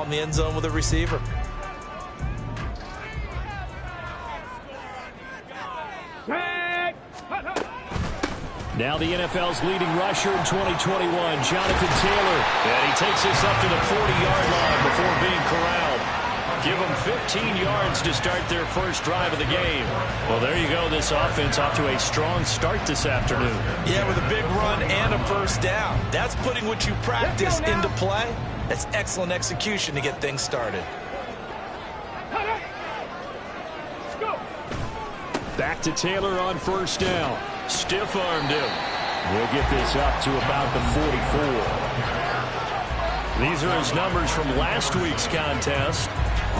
ball in the end zone with a receiver. Now the NFL's leading rusher in 2021, Jonathan Taylor. And he takes this up to the 40-yard line before being corralled. Give them 15 yards to start their first drive of the game. Well, there you go. This offense off to a strong start this afternoon. Yeah, with a big run and a first down. That's putting what you practice into play. That's excellent execution to get things started. Back to Taylor on first down. Stiff-armed him. We'll get this up to about the 44. These are his numbers from last week's contest.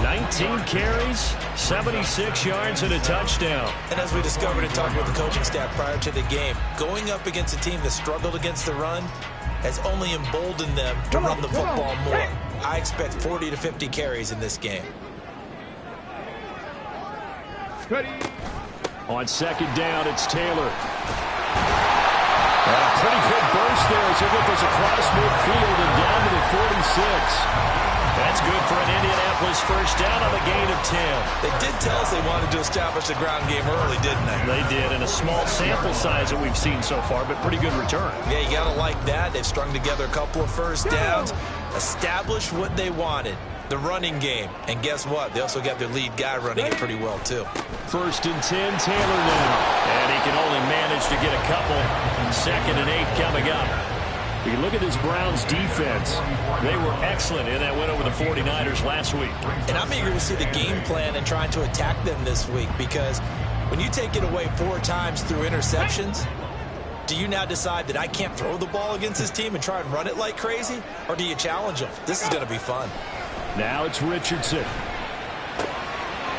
19 carries, 76 yards, and a touchdown. And as we discovered in talking with the coaching staff prior to the game, going up against a team that struggled against the run has only emboldened them to run the football more. I expect 40 to 50 carries in this game. On second down, it's Taylor. And a pretty good burst there as he gets this across midfield and down to the 46. That's good for an Indianapolis first down on a gain of 10. They did tell us they wanted to establish the ground game early, didn't they? They did, and a small sample size that we've seen so far, but pretty good return. Yeah, you got to like that. They've strung together a couple of first downs, established what they wanted, the running game. And guess what? They also got their lead guy running it pretty well, too. First and 10, Taylor now. And he can only manage to get a couple. Second and 8 coming up. You look at this Browns defense. They were excellent in that win over the 49ers last week. And I'm eager to see the game plan and trying to attack them this week, because when you take it away 4 times through interceptions, do you now decide that I can't throw the ball against this team and try and run it like crazy? Or do you challenge them? This is going to be fun. Now it's Richardson.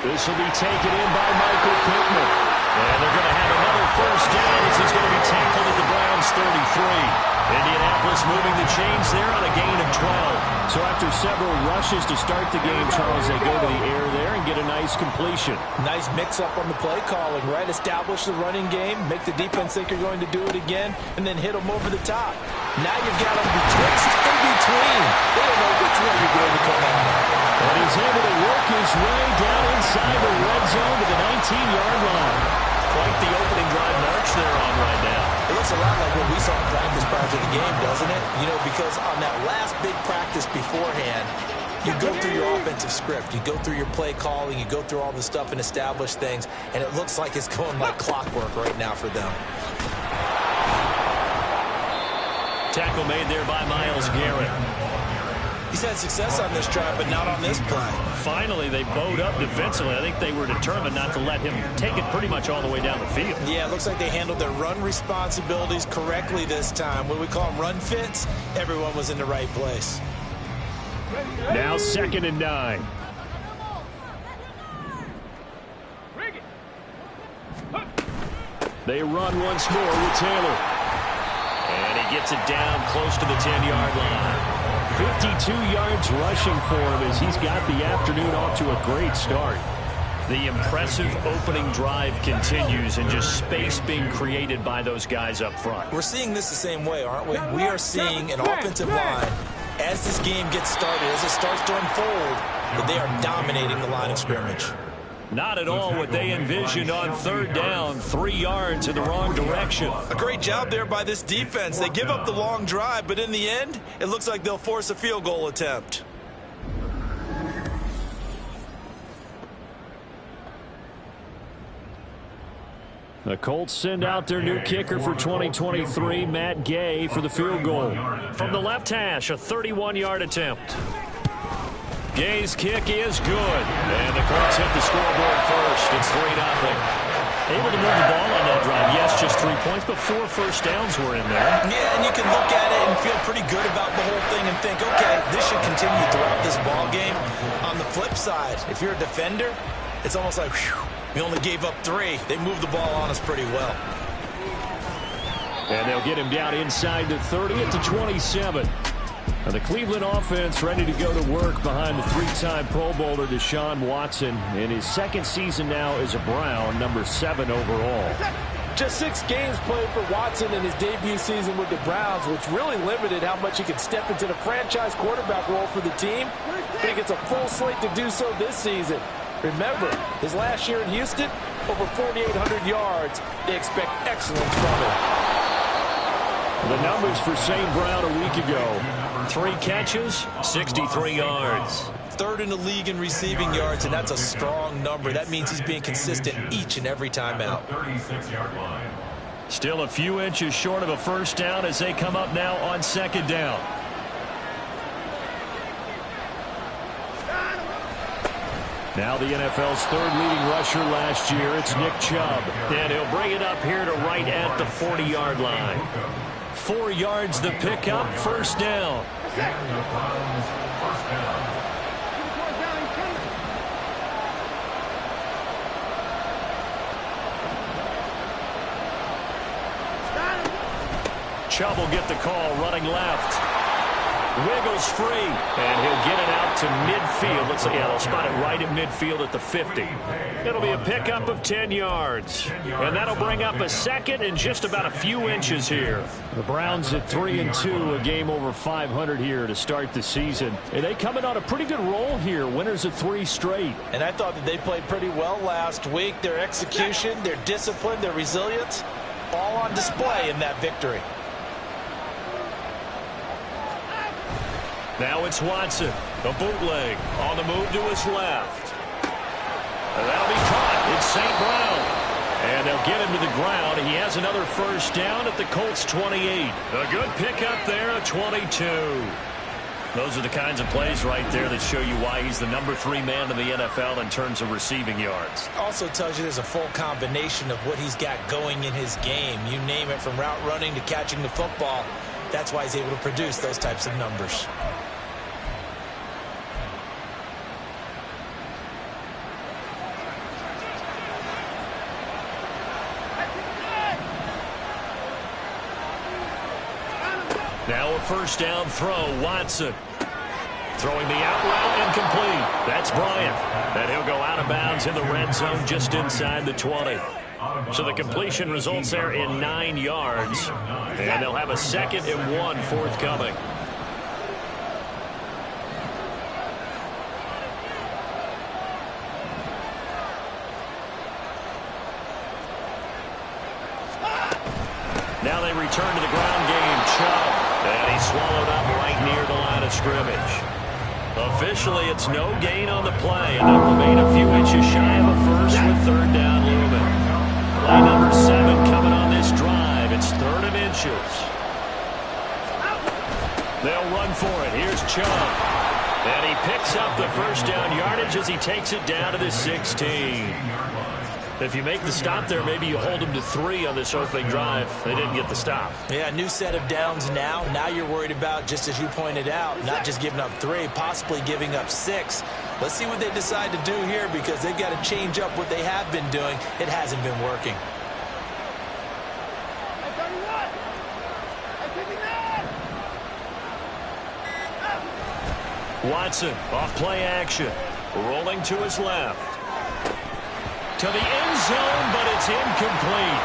This will be taken in by Michael Pittman. And they're going to have another first down as he's going to be tackled at the Browns 33. Indianapolis moving the chains there on a gain of 12. So after several rushes to start the game, Charles, they go to the air there and get a nice completion. Nice mix-up on the play calling, right? Establish the running game, make the defense think you're going to do it again, and then hit them over the top. Now you've got them betwixt and between. They don't know which way you're going to come out. And he's able to work his way down inside the red zone to the 19-yard line. Quite the opening drive march they're on right now. It looks a lot like what we saw in practice prior to the game, doesn't it? You know, because on that last big practice beforehand, you go through your offensive script, you go through your play calling, you go through all the stuff and establish things, and it looks like it's going like clockwork right now for them. Tackle made there by Myles Garrett. He's had success on this drive, but not on this play. Finally, they bowed up defensively. I think they were determined not to let him take it pretty much all the way down the field. Yeah, it looks like they handled their run responsibilities correctly this time. What we call them run fits, everyone was in the right place. Now 2nd and 9. They run once more with Taylor. And he gets it down close to the 10-yard line. 52 yards rushing for him as he's got the afternoon off to a great start. The impressive opening drive continues, and just space being created by those guys up front. We're seeing this the same way, aren't we? We are seeing an offensive line, as this game gets started, as it starts to unfold, that they are dominating the line of scrimmage. Not at all what they envisioned on 3rd down, 3 yards in the wrong direction. A great job there by this defense. They give up the long drive, but in the end, it looks like they'll force a field goal attempt. The Colts send out their new kicker for 2023, Matt Gay, for the field goal. From the left hash, a 31-yard attempt. Gay's kick is good. And the Colts hit the scoreboard first. It's 3-0. Able to move the ball on that drive. Yes, just 3 points, but 4 first downs were in there. Yeah, and you can look at it and feel pretty good about the whole thing and think, okay, this should continue throughout this ball game. On the flip side, if you're a defender, it's almost like, whew, we only gave up 3. They moved the ball on us pretty well. And they'll get him down inside the 30 at the 27. Now the Cleveland offense ready to go to work behind the 3-time Pro Bowler Deshaun Watson in his 2nd season now as a Brown, number 7 overall. Just 6 games played for Watson in his debut season with the Browns, which really limited how much he could step into the franchise quarterback role for the team. But he gets a full slate to do so this season. Remember, his last year in Houston, over 4,800 yards. They expect excellence from him. The numbers for St. Brown a week ago. 3 catches, 63 yards. 3rd in the league in receiving yards, and that's a strong number. That means he's being consistent each and every time out. Still a few inches short of a first down as they come up now on 2nd down. Now the NFL's 3rd leading rusher last year. It's Nick Chubb. And he'll bring it up here to right at the 40-yard line. 4 yards the pickup, first down. Chubb will get the call, running left. Wiggles free, and he'll get it out to midfield. Let's see, they'll spot it right at midfield at the 50. It'll be a pickup of 10 yards. And that'll bring up a 2nd and just about a few inches here. The Browns at 3-2, a game over 500 here to start the season. And they come in on a pretty good roll here, winners of 3 straight. And I thought that they played pretty well last week. Their execution, their discipline, their resilience, all on display in that victory. Now it's Watson, a bootleg, on the move to his left. And that'll be caught. It's St. Brown. And they'll get him to the ground. He has another first down at the Colts 28. A good pickup there, a 22. Those are the kinds of plays right there that show you why he's the number 3 man in the NFL in terms of receiving yards. Also tells you there's a full combination of what he's got going in his game. You name it, from route running to catching the football. That's why he's able to produce those types of numbers. Now a first down throw, Watson. Throwing the out route, incomplete. That's Bryant. And he'll go out of bounds in the red zone just inside the 20. So the completion results there in 9 yards. And they'll have a 2nd and 1 forthcoming. Now they return to the ground game. Chubb. And he's swallowed up right near the line of scrimmage. Officially, it's no gain on the play, and they'll remain a few inches shy of a first with 3rd down looming. Play number 7 coming on this drive. It's 3rd and inches. They'll run for it. Here's Chubb. And he picks up the first down yardage as he takes it down to the 16. If you make the stop there, maybe you hold them to 3 on this opening drive. They didn't get the stop. Yeah, new set of downs now. Now you're worried about, just as you pointed out, not just giving up 3, possibly giving up 6. Let's see what they decide to do here, because they've got to change up what they have been doing. It hasn't been working. Watson off play action. Rolling to his left. To the end zone, but it's incomplete.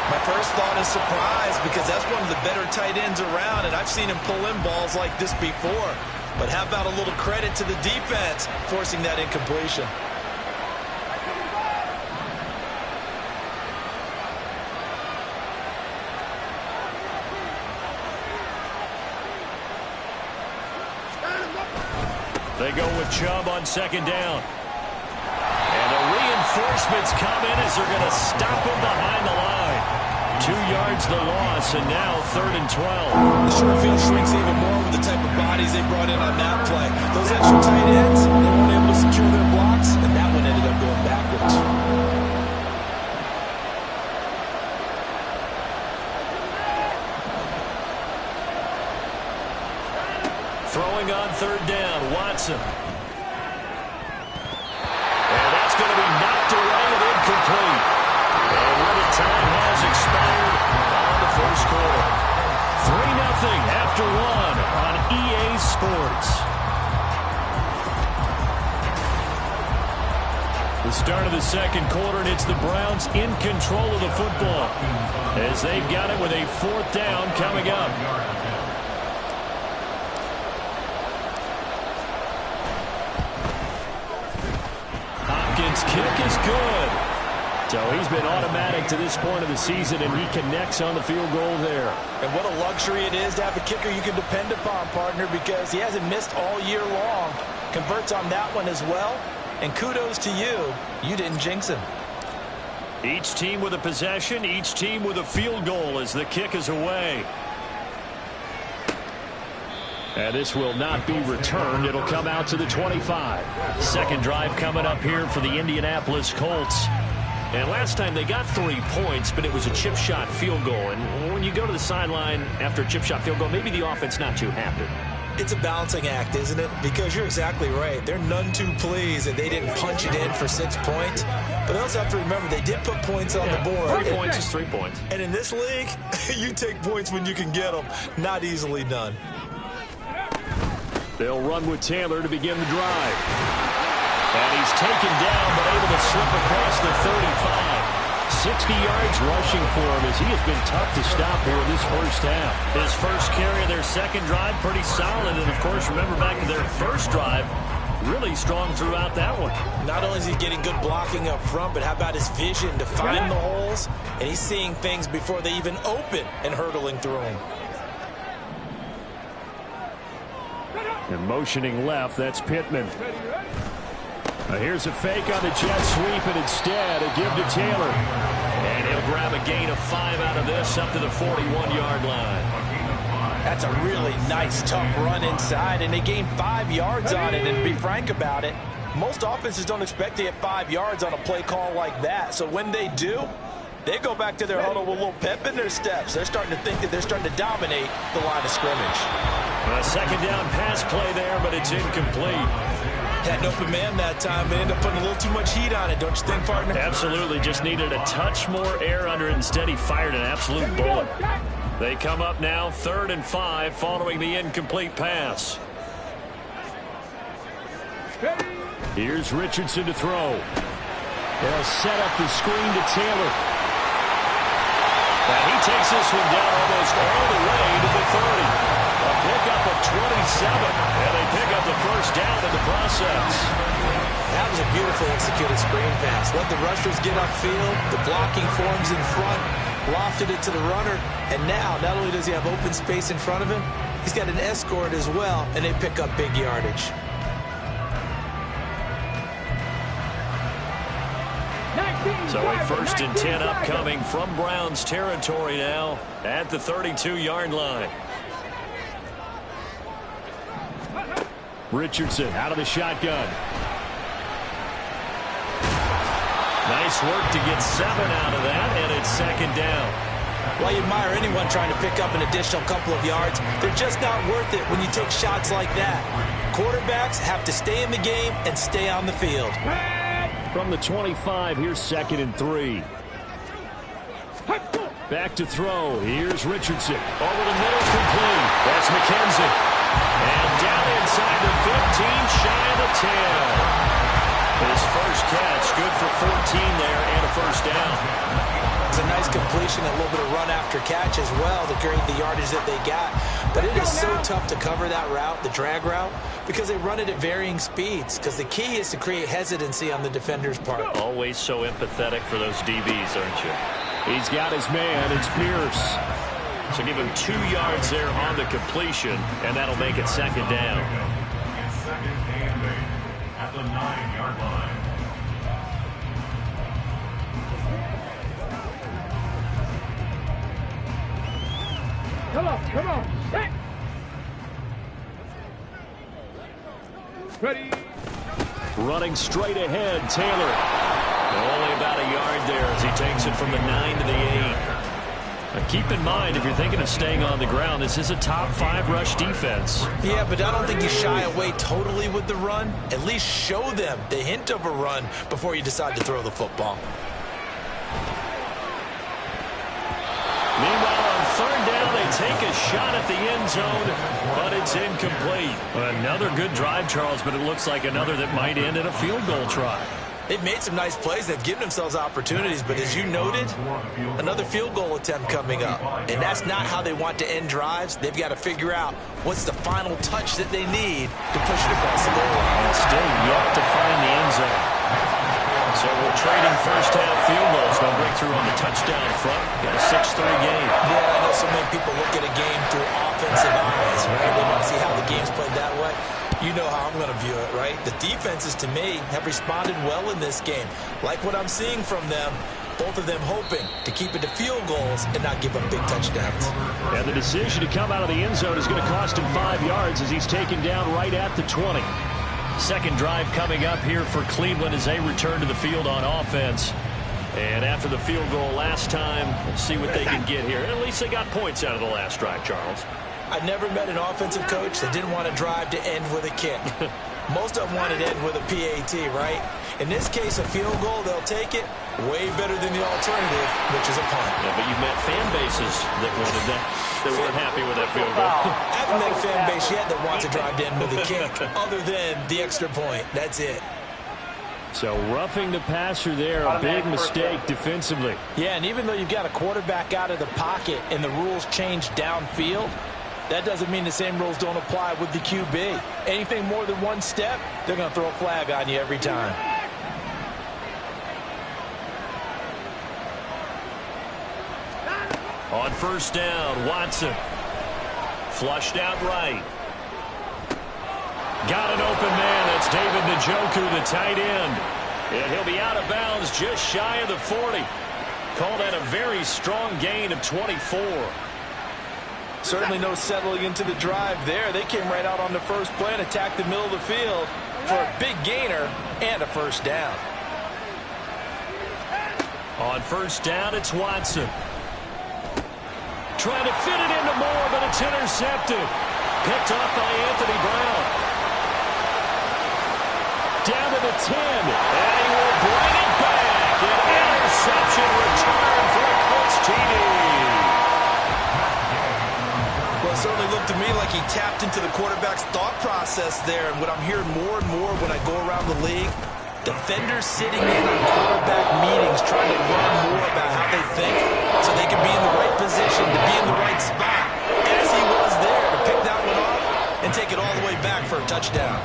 My first thought is surprise, because that's one of the better tight ends around, and I've seen him pull in balls like this before. But how about a little credit to the defense forcing that incompletion? They go with Chubb on 2nd down. And the reinforcements come in as they're going to stop him behind the line. 2 yards the loss, and now 3rd and 12. The short field shrinks even more with the type of bodies they brought in on that play. Those extra tight ends, they weren't able to secure their blocks, and that one ended up going backwards. Throwing on 3rd down, Watson. And that's going to be knocked away and incomplete. And when the time has expired on the first quarter. 3-0 after 1 on EA Sports. The The start of the second quarter, and it's the Browns in control of the football as they've got it with a 4th down coming up. Hopkins' kick is good. So he's been automatic to this point of the season, and he connects on the field goal there. And what a luxury it is to have a kicker you can depend upon, partner, because he hasn't missed all year long. Converts on that one as well. And kudos to you. You didn't jinx him. Each team with a possession, each team with a field goal as the kick is away. And this will not be returned. It'll come out to the 25. Second drive coming up here for the Indianapolis Colts. And last time they got 3 points, but it was a chip shot field goal. And when you go to the sideline after a chip shot field goal, maybe the offense not too happy. It's a balancing act, isn't it? Because you're exactly right. They're none too pleased that they didn't punch it in for 6 points. But they also have to remember they did put points on the board. 3 points is 3 points. And in this league, you take points when you can get them. Not easily done. They'll run with Taylor to begin the drive. And he's taken down, but able to slip across the 35. 60 yards rushing for him as he has been tough to stop here in this first half. His first carry of their second drive, pretty solid. And, of course, remember back to their first drive, really strong throughout that one. Not only is he getting good blocking up front, but how about his vision to find the holes? And he's seeing things before they even open and hurdling through them. And motioning left, that's Pittman. Here's a fake on the jet sweep, and instead a give to Taylor. And he'll grab a gain of 5 out of this up to the 41-yard line. That's a really nice, tough run inside, and they gained 5 yards on it. And to be frank about it, most offenses don't expect to get 5 yards on a play call like that. So when they do, they go back to their huddle with a little pep in their steps. They're starting to think that they're starting to dominate the line of scrimmage. A second down pass play there, but it's incomplete. Had an open man that time, but ended up putting a little too much heat on it, don't you think, partner? Absolutely. Just needed a touch more air under it. Instead, he fired an absolute bullet. They come up now 3rd and 5 following the incomplete pass. Here's Richardson to throw. They'll set up the screen to Taylor. And he takes this one down almost all the way to the 30. A pickup of 27, and they pick up the first down in the process. That was a beautifully executed screen pass. Let the rushers get upfield. The blocking forms in front. Lofted it to the runner. And now, not only does he have open space in front of him, he's got an escort as well, and they pick up big yardage. So a 1st and 10 upcoming from Browns territory now at the 32-yard line. Richardson out of the shotgun. Nice work to get 7 out of that, and it's second down. While you admire anyone trying to pick up an additional couple of yards, they're just not worth it when you take shots like that. Quarterbacks have to stay in the game and stay on the field. From the 25, here's 2nd and 3. Back to throw. Here's Richardson. Over the middle, complete. That's McKenzie. And down inside the 15, shy of the 10. His first catch, good for 14 there and a first down. It's a nice completion, a little bit of run after catch as well to create the yardage that they got. But it is so tough to cover that route, the drag route, because they run it at varying speeds. Because the key is to create hesitancy on the defender's part. Always so empathetic for those DBs, aren't you? He's got his man. It's Pierce. So give him 2 yards there on the completion, and that'll make it second down. At the 9-yard line. Come on, set. Ready. Running straight ahead, Taylor. Only about a yard there as he takes it from the 9 to the 8. Now keep in mind, if you're thinking of staying on the ground, this is a top 5 rush defense. Yeah, but I don't think you shy away totally with the run. At least show them the hint of a run before you decide to throw the football. Meanwhile, on 3rd down, they take a shot at the end zone, but it's incomplete. Another good drive, Charles, but it looks like another that might end in a field goal try. They've made some nice plays. They've given themselves opportunities. But as you noted, another field goal attempt coming up. And that's not how they want to end drives. They've got to figure out what's the final touch that they need to push it across the goal line. And still yet to find the end zone. So we're trading first-half field goals. No breakthrough on the touchdown front. Got a 6-3 game. Yeah, I know so many people look at a game through offensive eyes, right? They want to see how the game's played that way. You know how I'm going to view it, right? The defenses, to me, have responded well in this game. Like what I'm seeing from them, both of them hoping to keep it to field goals and not give up big touchdowns. And the decision to come out of the end zone is going to cost him 5 yards as he's taken down right at the 20. Second drive coming up here for Cleveland as they return to the field on offense. And after the field goal last time, we'll see what they can get here. At least they got points out of the last drive, Charles. I never met an offensive coach that didn't want to drive to end with a kick. Most of them wanted to end with a PAT, right? In this case, a field goal, they'll take it way better than the alternative, which is a punt. Yeah, but you've met fan bases that wanted that, that weren't happy with that field goal. I haven't met a fan base yet that wants to drive to end with a kick, other than the extra point. That's it. So roughing the passer there, a big mistake defensively. Yeah, and even though you've got a quarterback out of the pocket and the rules change downfield, that doesn't mean the same rules don't apply with the QB. Anything more than one step, they're going to throw a flag on you every time. On first down, Watson. Flushed out right. Got an open man. That's David Njoku, the tight end. And he'll be out of bounds just shy of the 40. Called that a very strong gain of 24. Certainly no settling into the drive there. They came right out on the first play and attacked the middle of the field for a big gainer and a first down. On first down, it's Watson. Trying to fit it into Moore, but it's intercepted. Picked off by Anthony Brown. Down to the 10, and he will bring it back. An interception return for a Colts TD. Well, it certainly looked to me like he tapped into the quarterback's thought process there. And what I'm hearing more and more when I go around the league, defenders sitting in on quarterback meetings trying to learn more about how they think so they can be in the right position, to be in the right spot, as he was there, to pick that one off and take it all the way back for a touchdown.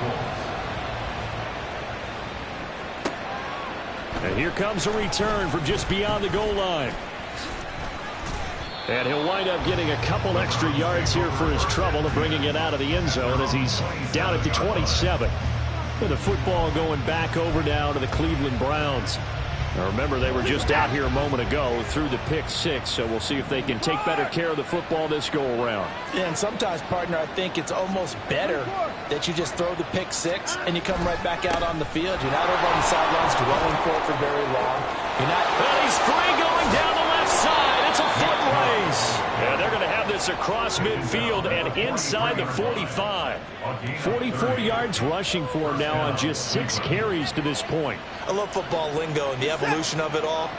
And here comes a return from just beyond the goal line. And he'll wind up getting a couple extra yards here for his trouble and bringing it out of the end zone as he's down at the 27. And the football going back over now to the Cleveland Browns. Now remember, they were just out here a moment ago through the pick six, so we'll see if they can take better care of the football this go-around. Yeah, and sometimes, partner, I think it's almost better that you just throw the pick six and you come right back out on the field. You're not over on the sidelines dwelling for very long. You're not. Well, he's free going down the left side. It's a foot race. And they're going to have this across midfield and inside the 45. 44 yards rushing for him now on just 6 carries to this point. I love football lingo and the evolution of it all.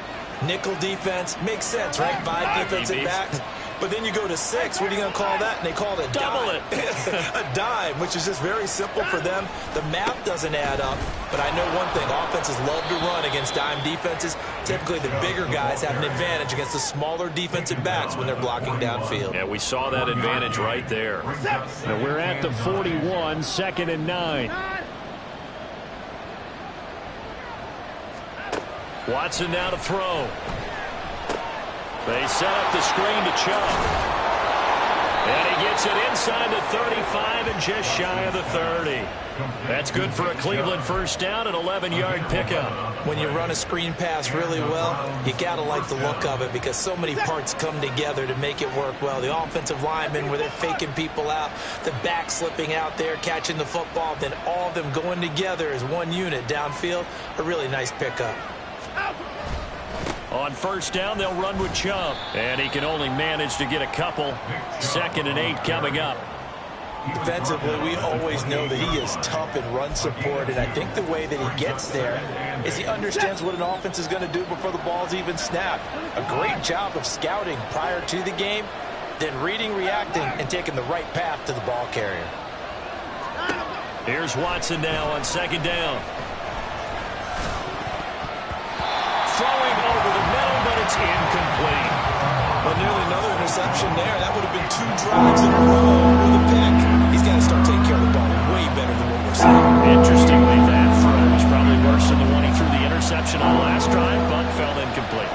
Nickel defense makes sense, right? 5 defensive backs. But then you go to 6. What are you going to call that? And they call it a double dime. A dime, which is just very simple for them. The math doesn't add up. But I know one thing. Offenses love to run against dime defenses. Typically, the bigger guys have an advantage against the smaller defensive backs when they're blocking downfield. Yeah, we saw that advantage right there. Now we're at the 41, 2nd and 9. Watson now to throw. They set up the screen to Chubb. And he gets it inside the 35 and just shy of the 30. That's good for a Cleveland first down, an 11-yard pickup. When you run a screen pass really well, you got to like the look of it because so many parts come together to make it work well. The offensive linemen where they're faking people out, the back slipping out there, catching the football, then all of them going together as one unit downfield, a really nice pickup. On first down, they'll run with Chubb. And he can only manage to get a couple. 2nd and 8 coming up. Defensively, we always know that he is tough in run support, and I think the way that he gets there is he understands what an offense is going to do before the ball's even snapped. A great job of scouting prior to the game, then reading, reacting, and taking the right path to the ball carrier. Here's Watson now on 2nd down. throwing over the middle, but it's incomplete. Well, nearly another interception there. That would have been 2 drives in a row with a pick. He's got to start taking care of the ball way better than what we're seeing. Interestingly, that throw was probably worse than the one he threw the interception on last drive, but fell incomplete.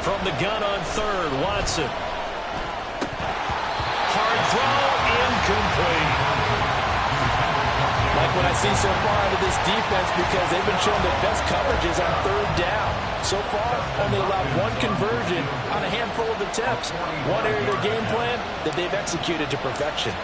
From the gun on third, Watson. Hard throw, incomplete. Like what I see so far out of this defense, because they've been showing their best coverages on third down. So far, only allowed 1 conversion on a handful of attempts. One area of their game plan that they've executed to perfection.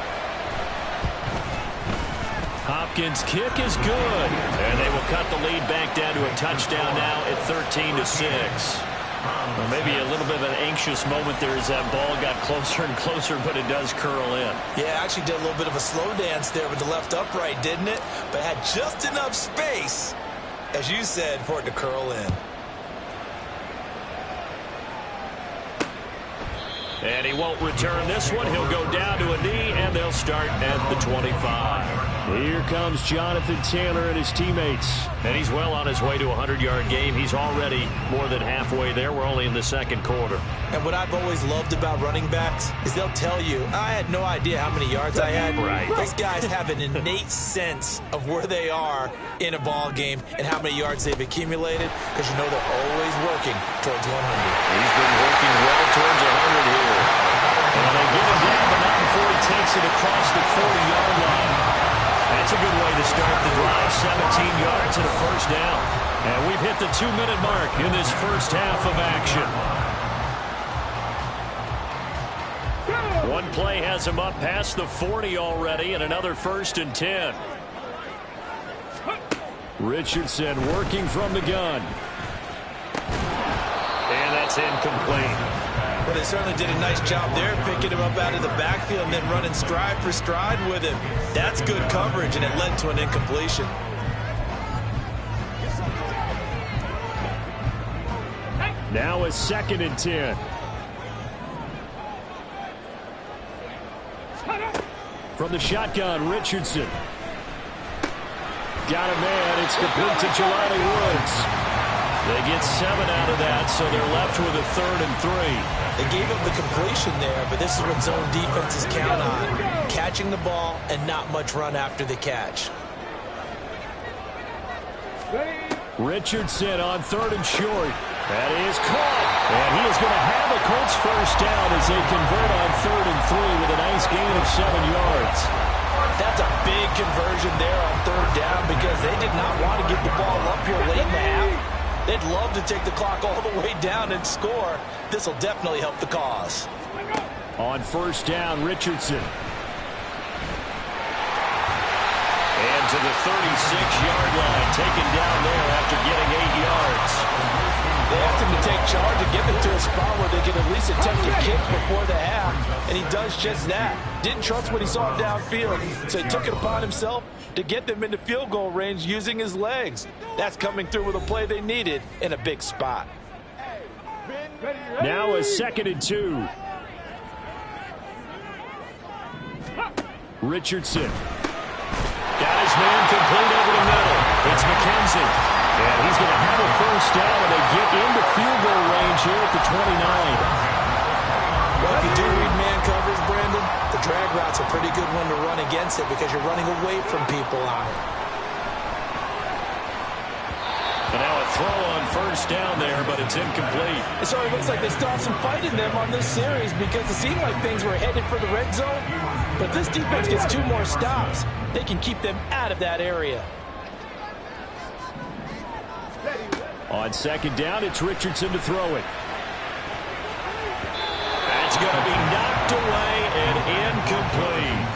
Hopkins' kick is good, and they will cut the lead back down to a touchdown now at 13-6. Well, maybe a little bit of an anxious moment there as that ball got closer and closer, but it does curl in. Yeah, actually did a little bit of a slow dance there with the left upright, didn't it? But had just enough space, as you said, for it to curl in. And he won't return this one. He'll go down to a knee, and they'll start at the 25. Here comes Jonathan Taylor and his teammates. And he's well on his way to a 100-yard game. He's already more than halfway there. We're only in the second quarter. And what I've always loved about running backs is they'll tell you, I had no idea how many yards I had. Right. Those guys have an innate sense of where they are in a ball game and how many yards they've accumulated, because you know they're always working towards 100. He's been working well towards 100 here. And they get him down, but not before he takes it across the 40-yard line. That's a good way to start the drive. 17 yards and a first down. And we've hit the 2-minute mark in this first half of action. One play has him up past the 40 already, and another 1st and 10. Richardson working from the gun. And that's incomplete. Well, they certainly did a nice job there, picking him up out of the backfield and then running stride for stride with him. That's good coverage, and it led to an incompletion. Now a 2nd and 10. From the shotgun, Richardson. Got a man. It's complete to Jelani Woods. They get 7 out of that, so they're left with a 3rd and 3. They gave up the completion there, but this is what zone defenses count on. Catching the ball and not much run after the catch. Richardson on 3rd and short. That is caught. And he is going to have a Colts first down as they convert on 3rd and 3 with a nice gain of 7 yards. That's a big conversion there on 3rd down because they did not want to get the ball up here late in the half. They'd love to take the clock all the way down and score. This will definitely help the cause. On 1st down, Richardson. And to the 36-yard line, taken down there after getting 8 yards. They asked him to take charge and get them to a spot where they can at least attempt a kick before the half, and he does just that. Didn't trust what he saw downfield, so he took it upon himself to get them into field goal range using his legs. That's coming through with a play they needed in a big spot. Now a 2nd and 2. Richardson. Got his man complete over the middle. It's McKenzie. And he's going to have a first down, and they get into field goal range here at the 29. Well, if you do read man coverage, Brandon, the drag route's a pretty good one to run against it because you're running away from people on it. And now a throw on 1st down there, but it's incomplete. It sort of looks like they still have some fight in them on this series because it seemed like things were headed for the red zone. But this defense gets 2 more stops. They can keep them out of that area. On 2nd down, it's Richardson to throw it. That's going to be knocked away and incomplete.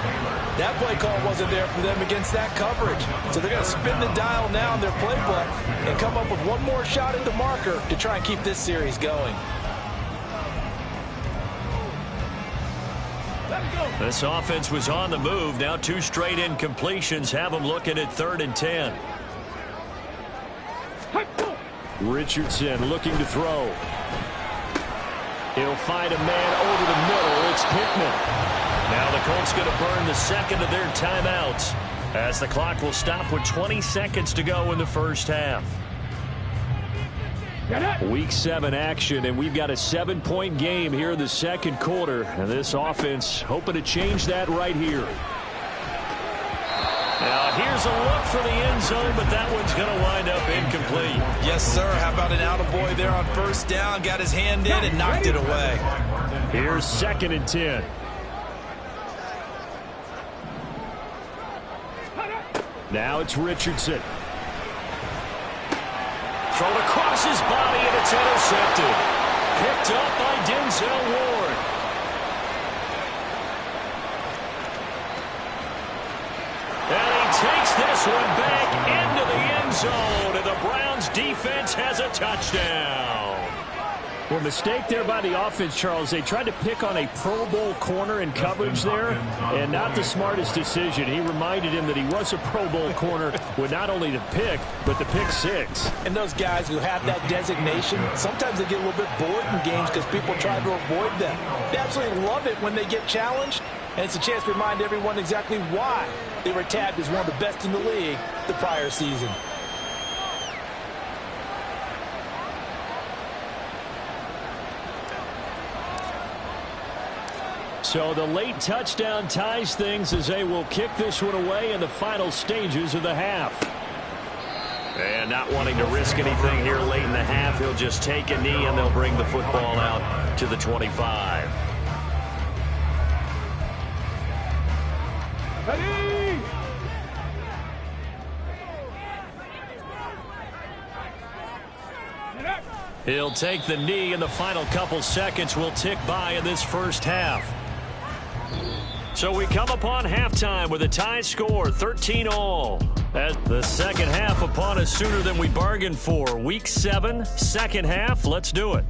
That play call wasn't there for them against that coverage. So they're going to spin the dial now in their playbook and come up with one more shot at the marker to try and keep this series going. This offense was on the move. Now 2 straight incompletions have them looking at 3rd and 10. Richardson looking to throw. He'll find a man over the middle. It's Pittman. Now the Colts going to burn the 2nd of their timeouts As the clock will stop with 20 seconds to go in the first half. Week 7 action, and we've got a 7-point game here in the second quarter. And this offense hoping to change that right here. Now here's a look for the end zone, but that one's going to wind up incomplete. Yes, sir. How about an attaboy there on first down? Got his hand in and knocked it away. Here's 2nd and 10. Now it's Richardson. Thrown across his body, and it's intercepted. Picked up by Denzel Ward. And he takes this one back into the end zone, and the Browns defense has a touchdown. Well, mistake there by the offense, Charles. They tried to pick on a Pro Bowl corner in coverage there, and not the smartest decision. He reminded him that he was a Pro Bowl corner with not only the pick, but the pick six. And those guys who have that designation, sometimes they get a little bit bored in games because people try to avoid them. They absolutely love it when they get challenged, and it's a chance to remind everyone exactly why they were tagged as one of the best in the league the prior season. So the late touchdown ties things as they will kick this one away in the final stages of the half. And not wanting to risk anything here late in the half, he'll just take a knee and they'll bring the football out to the 25. Ready? He'll take the knee, and the final couple seconds will tick by in this first half. So we come upon halftime with a tie score, 13-all. As the second half upon us sooner than we bargained for. Week 7, second half. Let's do it.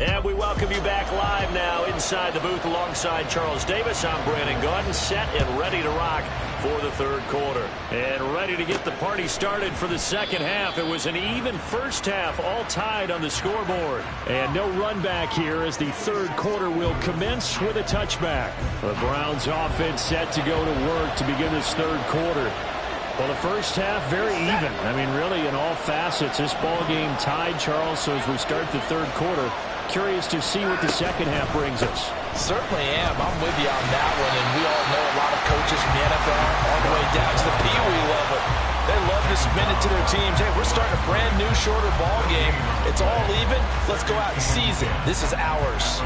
And we welcome you back live now inside the booth alongside Charles Davis. I'm Brandon Gaudin, set and ready to rock for the third quarter. And ready to get the party started for the second half. It was an even first half, all tied on the scoreboard. And no run back here as the third quarter will commence with a touchback. The Browns offense set to go to work to begin this third quarter. Well, the first half, very even. I mean, really, in all facets, this ball game tied, Charles. So as we start the third quarter, curious to see what the second half brings us. Certainly am. I'm with you on that one, and we all know a lot of coaches from the NFL all the way down to the Pee Wee level. They love to spin it to their teams. Hey, we're starting a brand new, shorter ball game. It's all even. Let's go out and seize it. This is ours.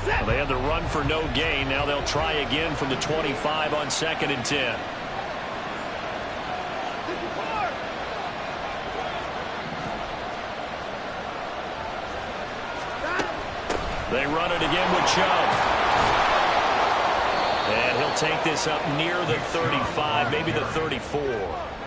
Well, they had the run for no gain. Now they'll try again from the 25 on 2nd and 10. They run it again with Chubb. And he'll take this up near the 35, maybe the 34.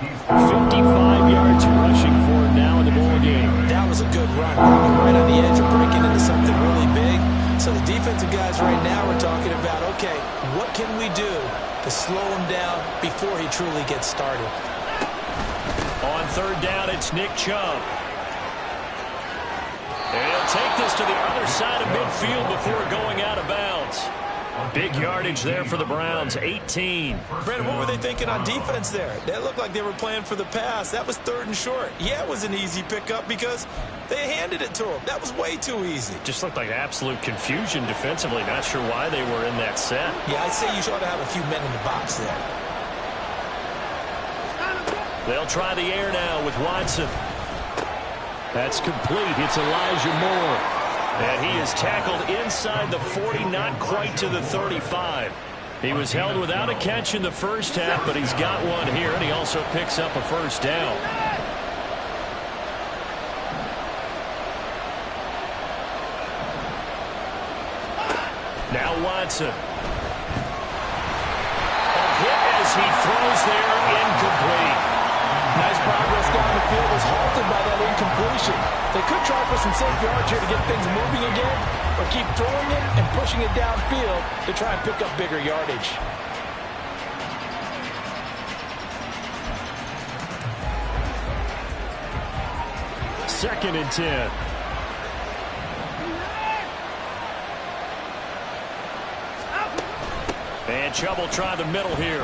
55 yards rushing for him now in the ball game. That was a good run. Right on the edge of breaking into something really big. So the defensive guys right now are talking about, okay, what can we do to slow him down before he truly gets started? On third down, it's Nick Chubb. And he'll take this to the other side of midfield before going out of bounds. Big yardage there for the Browns, 18. Brandon, what were they thinking on defense there? That looked like they were playing for the pass. That was 3rd and short. Yeah, it was an easy pickup because they handed it to him. That was way too easy. Just looked like absolute confusion defensively. Not sure why they were in that set. Yeah, I'd say you ought to have a few men in the box there. They'll try the air now with Watson. That's complete. It's Elijah Moore. And he is tackled inside the 40, not quite to the 35. He was held without a catch in the first half, but he's got one here, and he also picks up a first down. Now Watson. A hit as he throws there, incomplete. Nice progress down the field was halted by that incompletion. They could try for some safe yards here to get things moving again, or keep throwing it and pushing it downfield to try and pick up bigger yardage. 2nd and 10. And Chubb will try the middle here.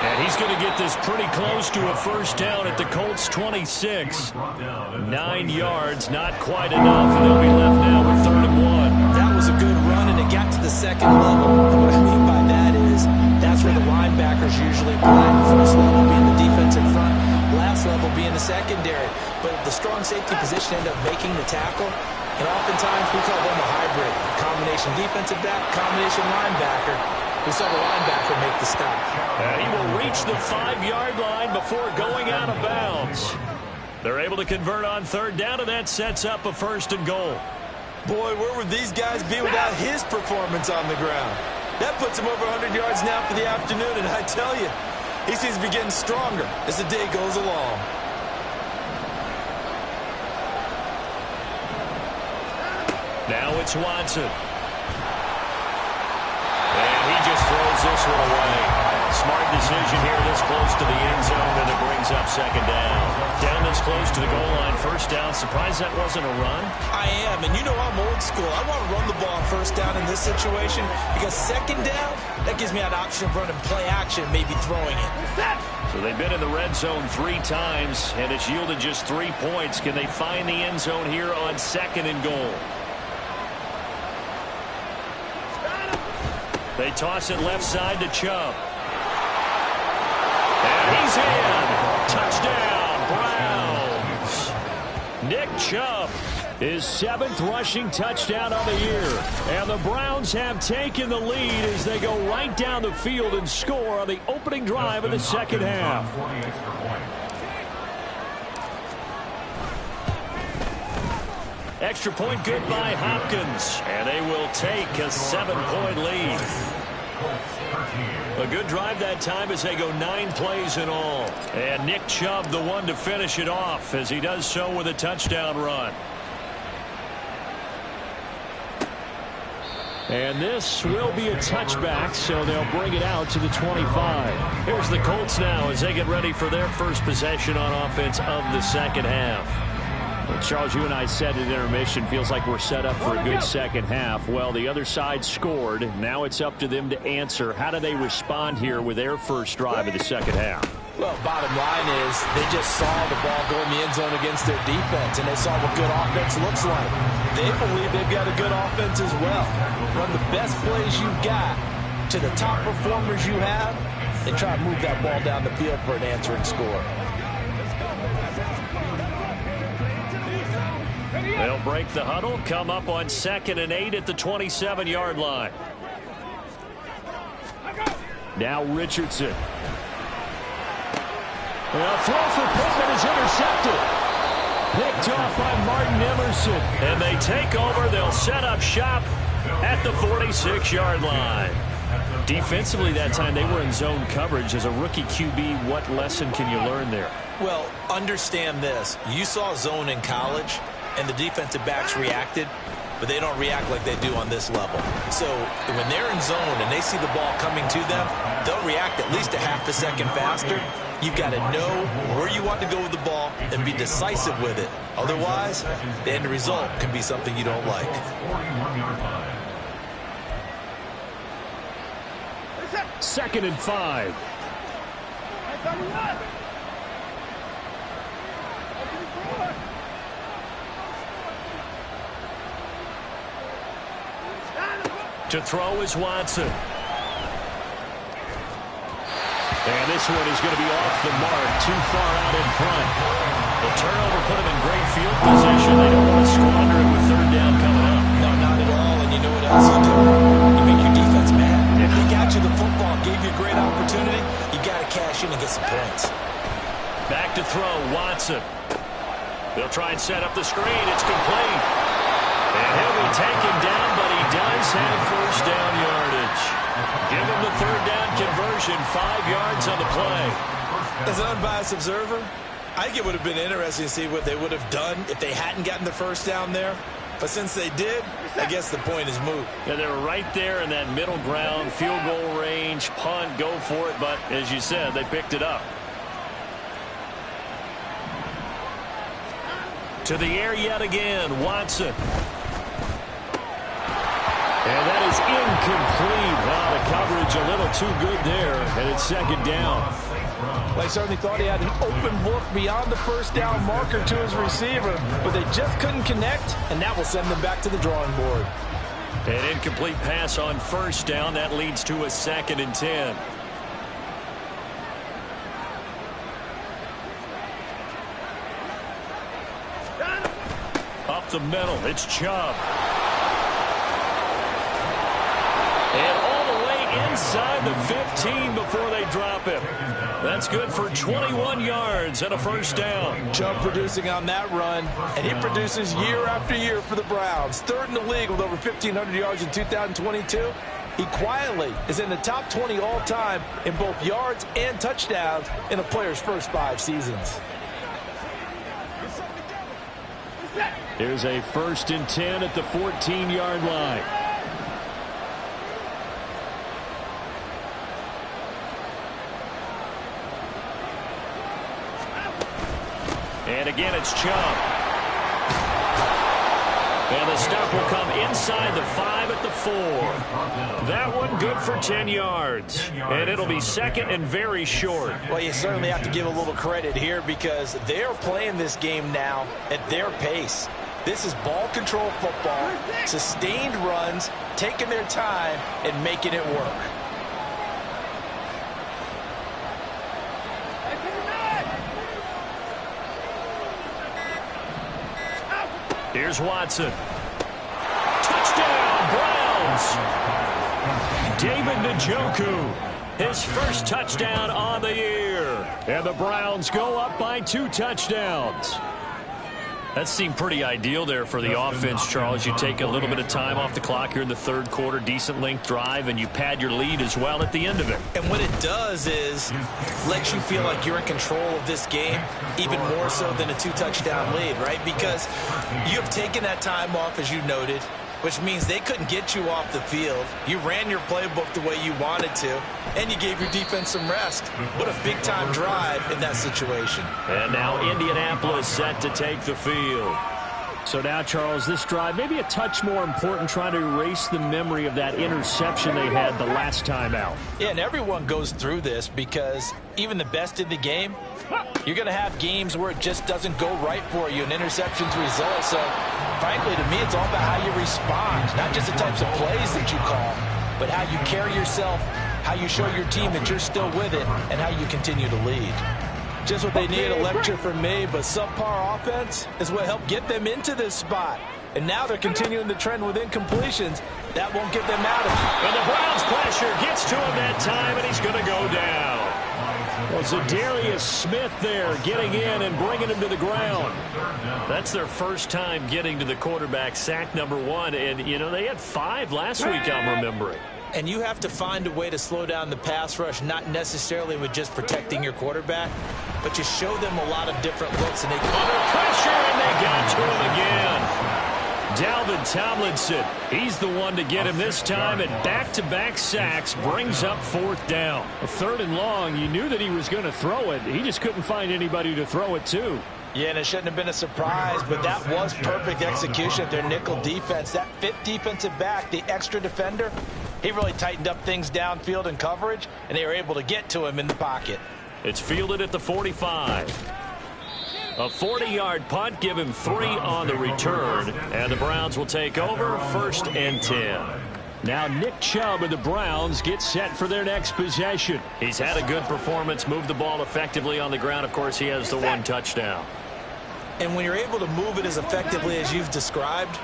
And he's going to get this pretty close to a first down at the Colts 26. 9 yards, not quite enough, and they'll be left now with 3rd and 1. That was a good run, and it got to the 2nd level. And what I mean by that is that's where the linebackers usually play. First level being the defensive front, last level being the secondary. But the strong safety position ended up making the tackle. And oftentimes we call them a hybrid. Combination defensive back, combination linebacker. We saw the linebacker make the stop. And he will reach the 5-yard line before going out of bounds. They're able to convert on 3rd down, and that sets up a 1st and goal. Boy, where would these guys be without his performance on the ground? That puts him over 100 yards now for the afternoon, and I tell you, he seems to be getting stronger as the day goes along. Now it's Watson. And he just throws this one away. Smart decision here this close to the end zone, and it brings up 2nd down. Down this close to the goal line, 1st down. Surprised that wasn't a run? I am, and you know I'm old school. I want to run the ball on 1st down in this situation because 2nd down, that gives me an option of running play action, maybe throwing it. So they've been in the red zone 3 times, and it's yielded just 3 points. Can they find the end zone here on 2nd and goal? They toss it left side to Chubb. And he's in. Touchdown, Browns. Nick Chubb, his 7th rushing touchdown of the year. And the Browns have taken the lead as they go right down the field and score on the opening drive of the 2nd half. Extra point good by Hopkins, and they will take a 7-point lead. A good drive that time as they go 9 plays in all. And Nick Chubb the one to finish it off as he does so with a touchdown run. And this will be a touchback, so they'll bring it out to the 25. Here's the Colts now as they get ready for their first possession on offense of the 2nd half. Well, Charles, you and I said at intermission, feels like we're set up for a good 2nd half. Well, the other side scored. Now it's up to them to answer. How do they respond here with their first drive of the 2nd half? Well, bottom line is they just saw the ball go in the end zone against their defense, and they saw what good offense looks like. They believe they've got a good offense as well. Run the best plays you've got to the top performers you have and try to move that ball down the field for an answering score. They'll break the huddle, come up on 2nd and 8 at the 27-yard line. Now Richardson. A throw for Pittman is intercepted. Picked off by Martin Emerson. And they take over. They'll set up shop at the 46-yard line. Defensively that time, they were in zone coverage. As a rookie QB, what lesson can you learn there? Well, understand this. You saw zone in college, and the defensive backs reacted, but they don't react like they do on this level. So when they're in zone and they see the ball coming to them, they'll react at least a half a second faster. You've got to know where you want to go with the ball and be decisive with it. Otherwise, the end result can be something you don't like. Second and 5. To throw is Watson. And this one is going to be off the mark, too far out in front. The turnover put them in great field position. They don't want to squander it with 3rd down coming up. No, not at all. And you know what else you do? You make your defense mad. If they got you the football, gave you a great opportunity, you got to cash in and get some points. Back to throw, Watson. They'll try and set up the screen. It's complete. And he'll be taken down, but he does have first down yardage. Give him the 3rd down conversion, 5 yards on the play. As an unbiased observer, I think it would have been interesting to see what they would have done if they hadn't gotten the first down there. But since they did, I guess the point is moot. Yeah, they were right there in that middle ground, field goal range, punt, go for it. But as you said, they picked it up. To the air yet again, Watson. And that is incomplete. Wow, the coverage a little too good there, and it's second down. Well, I certainly thought he had an open look beyond the first down marker to his receiver, but they just couldn't connect, and that will send them back to the drawing board. An incomplete pass on first down. That leads to a 2nd and 10. Up the middle, it's Chubb. And all the way inside the 15 before they drop him. That's good for 21 yards and a first down. Chubb producing on that run, and he produces year after year for the Browns. 3rd in the league with over 1,500 yards in 2022. He quietly is in the top 20 all-time in both yards and touchdowns in a player's first 5 seasons. Here's a 1st and 10 at the 14-yard line. And again, it's Chubb. And the stop will come inside the 5 at the 4. That one good for 10 yards. And it'll be 2nd and very short. Well, you certainly have to give a little credit here because they're playing this game now at their pace. This is ball control football, sustained runs, taking their time and making it work. Here's Watson. Touchdown, Browns! David Njoku, his first touchdown on the year. And the Browns go up by 2 touchdowns. That seemed pretty ideal there for the offense, Charles. You take a little bit of time off the clock here in the 3rd quarter, decent length drive, and you pad your lead as well at the end of it. And what it does is lets you feel like you're in control of this game, even more so than a 2-touchdown lead, right? Because you have taken that time off, as you noted, which means they couldn't get you off the field. You ran your playbook the way you wanted to, and you gave your defense some rest. What a big-time drive in that situation. And now Indianapolis set to take the field. So now, Charles, this drive maybe a touch more important, trying to erase the memory of that interception they had the last time out. Yeah, and everyone goes through this because even the best in the game, you're going to have games where it just doesn't go right for you, and interceptions result. So, frankly, to me, it's all about how you respond, not just the types of plays that you call, but how you carry yourself, how you show your team that you're still with it, and how you continue to lead. Just what they need, a lecture from me, but subpar offense is what helped get them into this spot. And now they're continuing the trend with incompletions. That won't get them out of it. And the Browns pressure gets to him that time, and he's going to go down. Well, Zadarius Smith there getting in and bringing him to the ground. That's their first time getting to the quarterback, sack number 1. And, you know, they had 5 last week, I'm remembering. And you have to find a way to slow down the pass rush, not necessarily with just protecting your quarterback, but you show them a lot of different looks. And they under pressure, and they got to him again. Dalvin Tomlinson, he's the one to get him this time, and back-to-back sacks brings up 4th down. A 3rd and long, you knew that he was going to throw it. He just couldn't find anybody to throw it to. Yeah, and it shouldn't have been a surprise, but that was perfect execution of their nickel defense. That 5th defensive back, the extra defender, he really tightened up things downfield in coverage, and they were able to get to him in the pocket. It's fielded at the 45. A 40-yard punt, give him 3 on the return, and the Browns will take over 1st and 10. Now Nick Chubb and the Browns get set for their next possession. He's had a good performance, moved the ball effectively on the ground. Of course, he has the 1 touchdown. And when you're able to move it as effectively as you've described,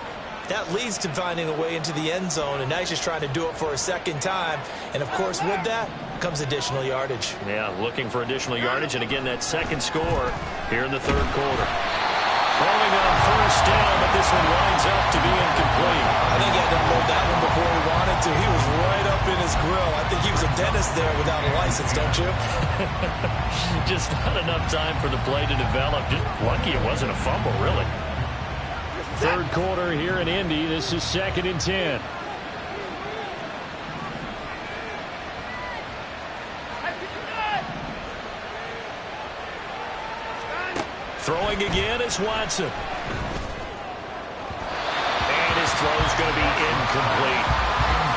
that leads to finding a way into the end zone, and now he's just trying to do it for a 2nd time. And, of course, with that comes additional yardage. Yeah, looking for additional yardage, and again, that 2nd score here in the 3rd quarter. Throwing on 1st down, but this one winds up to be incomplete. I think he had to unload that one before he wanted to. He was right up in his grill. I think he was a dentist there without a license, don't you? Just not enough time for the play to develop. Just lucky it wasn't a fumble, really. 3rd quarter here in Indy. This is 2nd and 10. Throwing again is Watson. And his throw's going to be incomplete.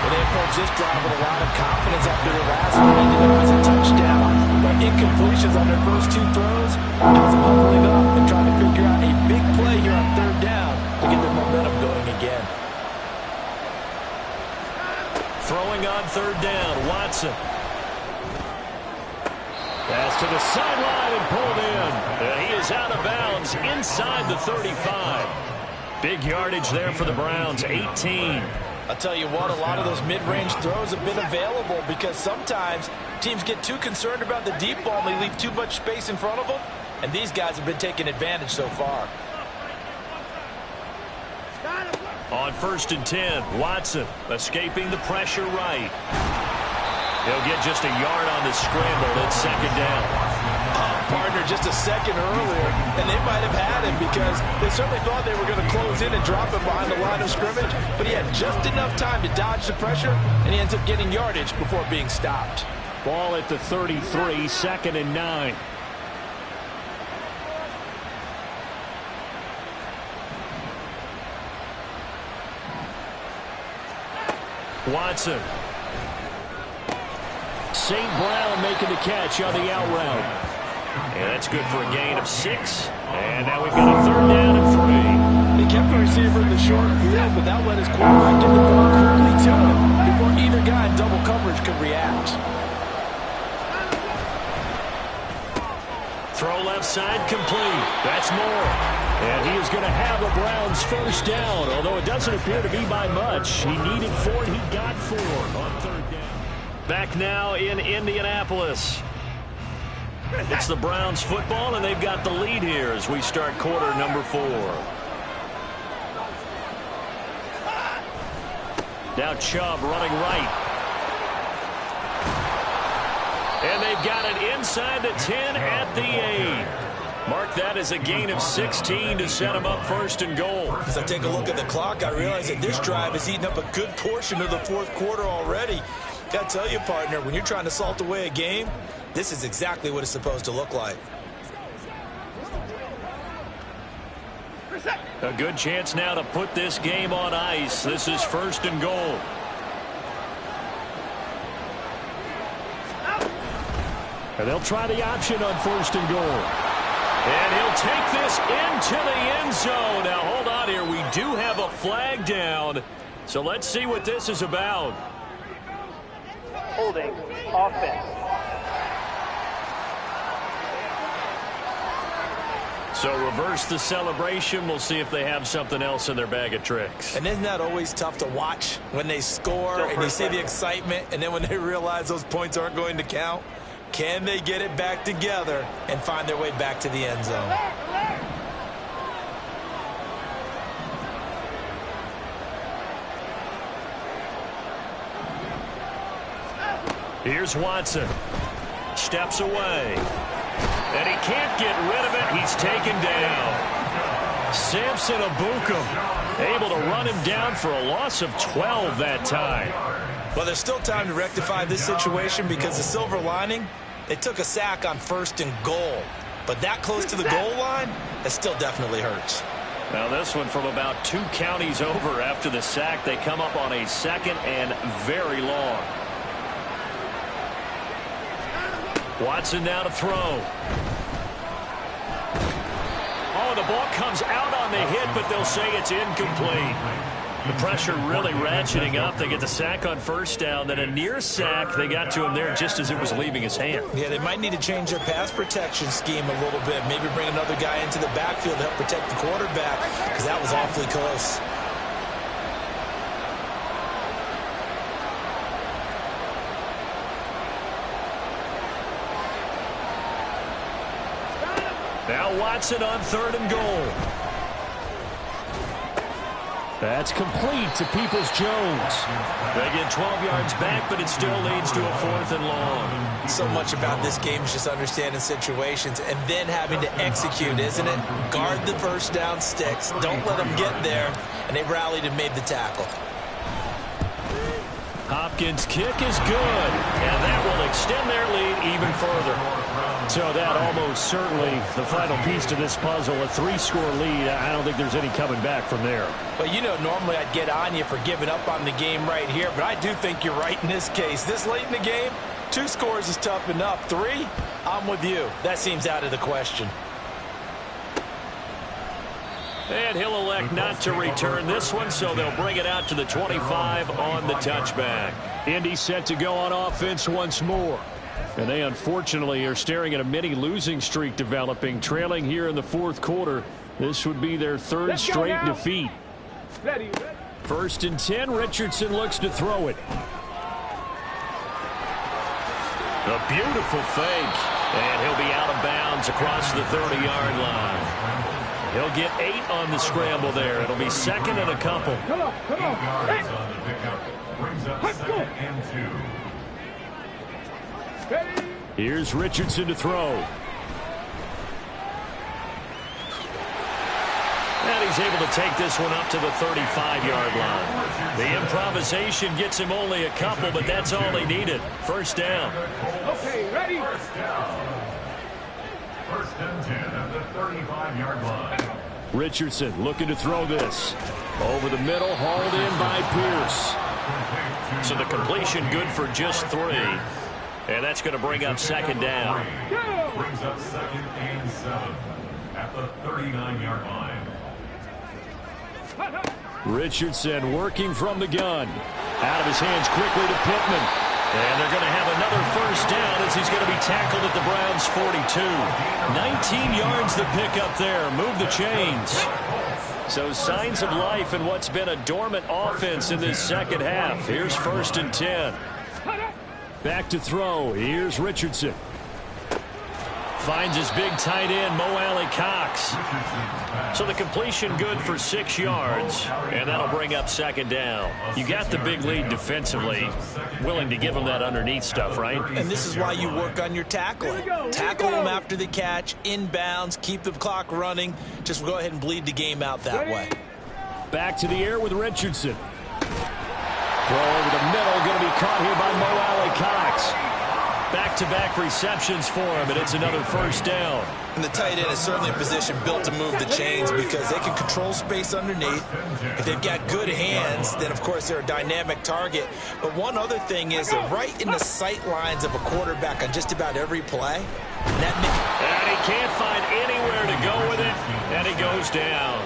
Well, they approached this drive with a lot of confidence after their last one. Ended up as a touchdown. But incompletions on their first two throws has them huddling up and trying to figure out a big play here on third down to get their momentum going again. Throwing on third down, Watson. Pass to the sideline and pulled in. And he is out of bounds inside the 35. Big yardage there for the Browns, 18. I'll tell you what, a lot of those mid-range throws have been available because sometimes teams get too concerned about the deep ball and they leave too much space in front of them, and these guys have been taking advantage so far. On 1st and 10, Watson escaping the pressure right. He'll get just a yard on the scramble. It's second down. Partner just a second earlier, and they might have had him because they certainly thought they were going to close in and drop him behind the line of scrimmage, but he had just enough time to dodge the pressure, and he ends up getting yardage before being stopped. Ball at the 33, 2nd and 9. Watson. St. Brown making the catch on the out route. And that's good for a gain of 6. And now we've got a third down and 3. They kept the receiver in the short field, but that let his quarterback get the ball quickly to him before either guy in double coverage could react. Throw left side complete. That's Moore. And he is going to have a Browns first down, although it doesn't appear to be by much. He needed 4, he got 4 on third down. Back now in Indianapolis. It's the Browns football, and they've got the lead here as we start quarter number 4. Now Chubb running right. And they've got it inside the 10 at the 8. Mark that as a gain of 16 to set them up 1st and goal. As I take a look at the clock, I realize that this drive has eaten up a good portion of the 4th quarter already. Got to tell you, partner, when you're trying to salt away a game, this is exactly what it's supposed to look like. A good chance now to put this game on ice. This is 1st and goal. And they'll try the option on 1st and goal. And he'll take this into the end zone. Now, hold on here. We do have a flag down. So let's see what this is about. Holding offense. So reverse the celebration. We'll see if they have something else in their bag of tricks. And isn't that always tough to watch when they score and you see the excitement, and then when they realize those points aren't going to count? Can they get it back together and find their way back to the end zone? Here's Watson. Steps away. And he can't get rid of it. He's taken down. Samson Abukum able to run him down for a loss of 12 that time. Well, there's still time to rectify this situation because the silver lining, they took a sack on 1st and goal. But that close to the goal line, it still definitely hurts. Now this one from about 2 counties over after the sack. They come up on a 2nd and very long. Watson now to throw. Oh, the ball comes out on the hit, but they'll say it's incomplete. The pressure really ratcheting up. They get the sack on 1st down, then a near sack. They got to him there just as it was leaving his hand. Yeah, they might need to change their pass protection scheme a little bit. Maybe bring another guy into the backfield to help protect the quarterback, because that was awfully close. Now Watson on 3rd and goal. That's complete to Peoples-Jones. They get 12 yards back, but it still leads to a 4th and long. So much about this game is just understanding situations and then having to execute, isn't it? Guard the 1st down sticks. Don't let them get there. And they rallied and made the tackle. Hopkins' kick is good, and that will extend their lead even further. So that almost certainly the final piece to this puzzle, a 3-score lead. I don't think there's any coming back from there. But, you know, normally I'd get on you for giving up on the game right here, but I do think you're right in this case. This late in the game, 2 scores is tough enough. 3, I'm with you. That seems out of the question. And he'll elect not to return this one, so they'll bring it out to the 25 on the touchback. Indy set to go on offense once more. And they unfortunately are staring at a mini losing streak developing, trailing here in the 4th quarter. This would be their 3rd straight defeat. Ready. 1st and 10, Richardson looks to throw it. A beautiful fake. And he'll be out of bounds across the 30-yard line. He'll get 8 on the scramble there. It'll be 2nd and a couple. Come on. Hey. Brings up 2nd and 2. Ready. Here's Richardson to throw. And he's able to take this one up to the 35-yard line. The improvisation gets him only a couple, but that's all he needed. 1st down. Okay, ready. 1st down. 1st and 10 at the 35-yard line. Richardson looking to throw this. Over the middle, hauled in by Pierce. So the completion good for just 3. And that's going to bring up 2nd down. Brings up 2nd and 7 at the 39-yard line. Richardson working from the gun. Out of his hands quickly to Pittman. And they're going to have another 1st down as he's going to be tackled at the Browns' 42. 19 yards to pick up there. Move the chains. So signs of life in what's been a dormant offense in this 2nd half. Here's 1st and 10. Back to throw. Here's Richardson. Finds his big tight end, Mo Alley-Cox. So the completion good for 6 yards, and that'll bring up 2nd down. You got the big lead defensively. Willing to give him that underneath stuff, right? And this is why you work on your tackling. Tackle them after the catch, inbounds, keep the clock running. Just go ahead and bleed the game out that way. Back to the air with Richardson. Throw over the middle, going to be caught here by Mo Alley-Cox. Back-to-back receptions for him, and it's another 1st down. And the tight end is certainly a position built to move the chains because they can control space underneath. If they've got good hands, then, of course, they're a dynamic target. But one other thing is they're right in the sight lines of a quarterback on just about every play. And he can't find anywhere to go with it, and he goes down.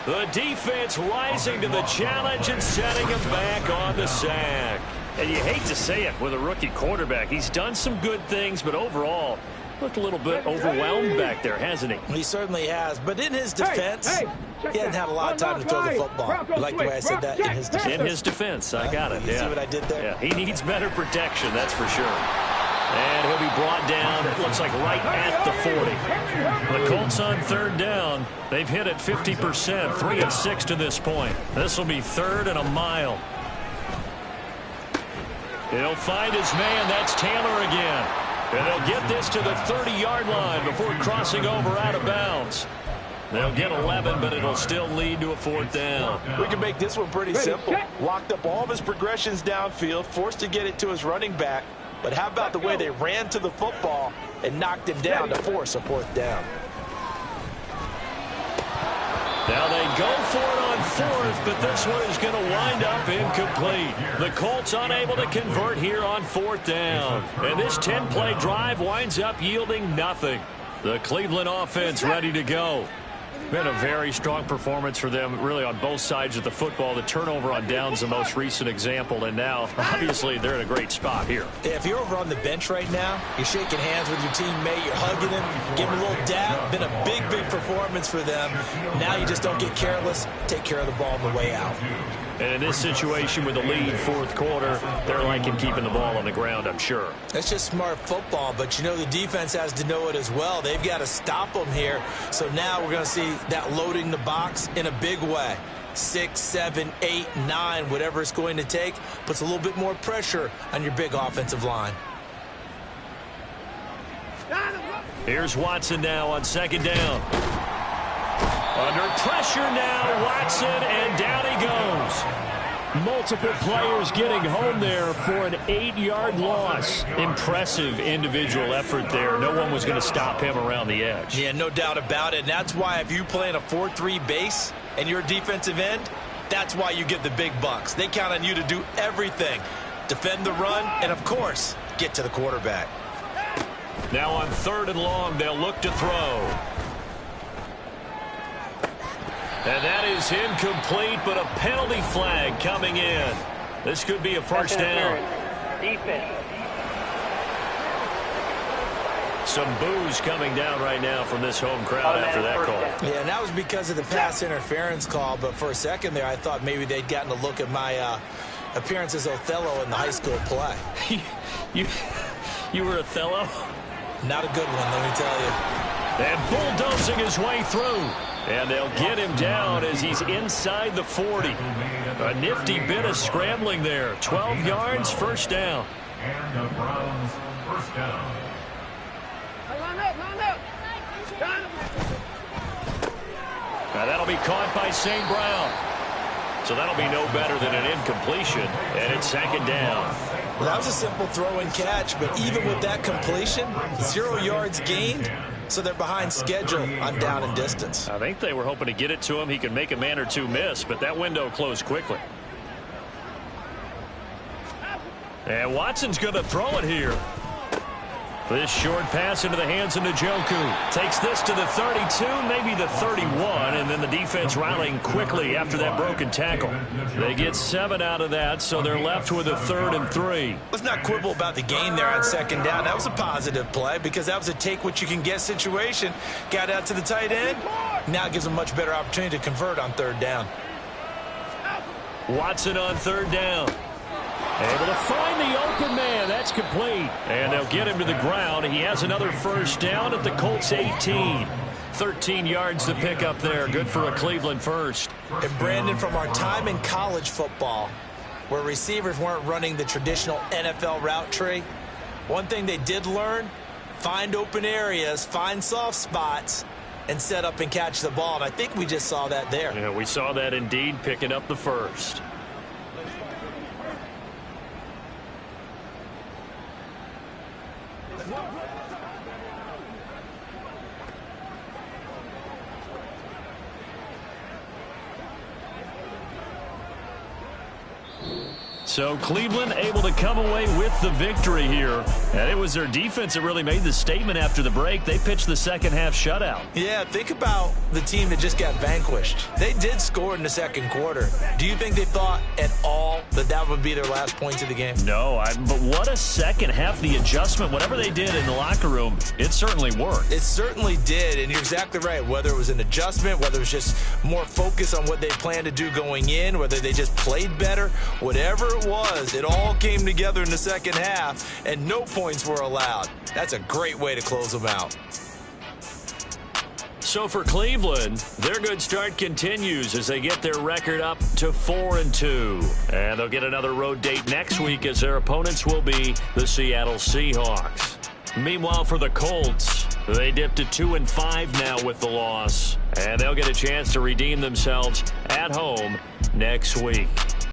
The defense rising to the challenge and setting him back on the sack. And you hate to say it with a rookie quarterback. He's done some good things, but overall, looked a little bit overwhelmed back there, hasn't he? He certainly has. But in his defense, he hasn't had a lot of time to throw the football. You like the way I said that? In his defense. In his defense, I got it. You see what I did there? Yeah, he needs better protection, that's for sure. And he'll be brought down, it looks like right at the 40. The Colts on 3rd down. They've hit it 50%, 3 of 6 to this point. This will be 3rd and a mile. He'll find his man. That's Taylor again. And they'll get this to the 30-yard line before crossing over out of bounds. They'll get 11, but it'll still lead to a 4th down. We can make this one pretty simple. Locked up all of his progressions downfield, forced to get it to his running back. But how about the way they ran to the football and knocked him down to force a 4th down? Now they go for it on 4th, but this one is going to wind up incomplete. The Colts unable to convert here on 4th down. And this 10-play drive winds up yielding nothing. The Cleveland offense ready to go. Been a very strong performance for them, really, on both sides of the football. The turnover on downs, the most recent example, and now, obviously, they're in a great spot here. Yeah, if you're over on the bench right now, you're shaking hands with your teammate, you're hugging him, giving him a little dab. Been a big, big performance for them. Now you just don't get careless. Take care of the ball on the way out. And in this situation with the lead 4th quarter, they're liking keeping the ball on the ground, I'm sure. That's just smart football, but you know the defense has to know it as well. They've got to stop them here. So now we're going to see that loading the box in a big way. 6, 7, 8, 9, whatever it's going to take, puts a little bit more pressure on your big offensive line. Here's Watson now on 2nd down. Under pressure now, Watson, and down he goes. Multiple players getting home there for an 8-yard loss. Impressive individual effort there. No one was going to stop him around the edge. Yeah, no doubt about it. And that's why if you play in a 4-3 base and you're a defensive end, that's why you get the big bucks. They count on you to do everything. Defend the run and, of course, get to the quarterback. Now on 3rd and long, they'll look to throw. And that is incomplete, but a penalty flag coming in. This could be a first down. Defense. Some boos coming down right now from this home crowd after that call. Yeah, and that was because of the pass interference call, but for a second there I thought maybe they'd gotten a look at my appearance as Othello in the high school play. You were Othello? Not a good one, let me tell you. And bulldozing his way through. And they'll get him down as he's inside the 40. A nifty bit of scrambling there. 12 yards, first down. And the Browns first down. Now that'll be caught by St. Brown. So that'll be no better than an incompletion. And it's 2nd down. Well, that was a simple throw and catch, but even with that completion, 0 yards gained. So they're behind schedule on down and distance. I think they were hoping to get it to him. He could make a man or two miss, but that window closed quickly. And Watson's going to throw it here. This short pass into the hands of Njoku. Takes this to the 32, maybe the 31, and then the defense rallying quickly after that broken tackle. They get 7 out of that, so they're left with a 3rd and 3. Let's not quibble about the gain there on 2nd down. That was a positive play because that was a take-what-you-can-get situation. Got out to the tight end. Now it gives them a much better opportunity to convert on 3rd down. Watson on 3rd down. Able to find the open man. That's complete. And they'll get him to the ground. He has another first down at the Colts 18. 13 yards to pick up there. Good for a Cleveland first. And Brandon, from our time in college football, where receivers weren't running the traditional NFL route tree, one thing they did learn, find open areas, find soft spots, and set up and catch the ball. And I think we just saw that there. Yeah, we saw that indeed, picking up the first. So Cleveland able to come away with the victory here. And it was their defense that really made the statement after the break. They pitched the second half shutout. Yeah, think about the team that just got vanquished. They did score in the 2nd quarter. Do you think they thought at all that that would be their last points of the game? No, but what a second half. The adjustment, whatever they did in the locker room, it certainly worked. It certainly did, and you're exactly right. Whether it was an adjustment, whether it was just more focus on what they planned to do going in, whether they just played better, whatever it was, it all came together in the second half, and no points were allowed. That's a great way to close them out. So for Cleveland, their good start continues as they get their record up to 4-2. And they'll get another road date next week as their opponents will be the Seattle Seahawks. Meanwhile, for the Colts, they dipped to 2-5 now with the loss. And they'll get a chance to redeem themselves at home next week.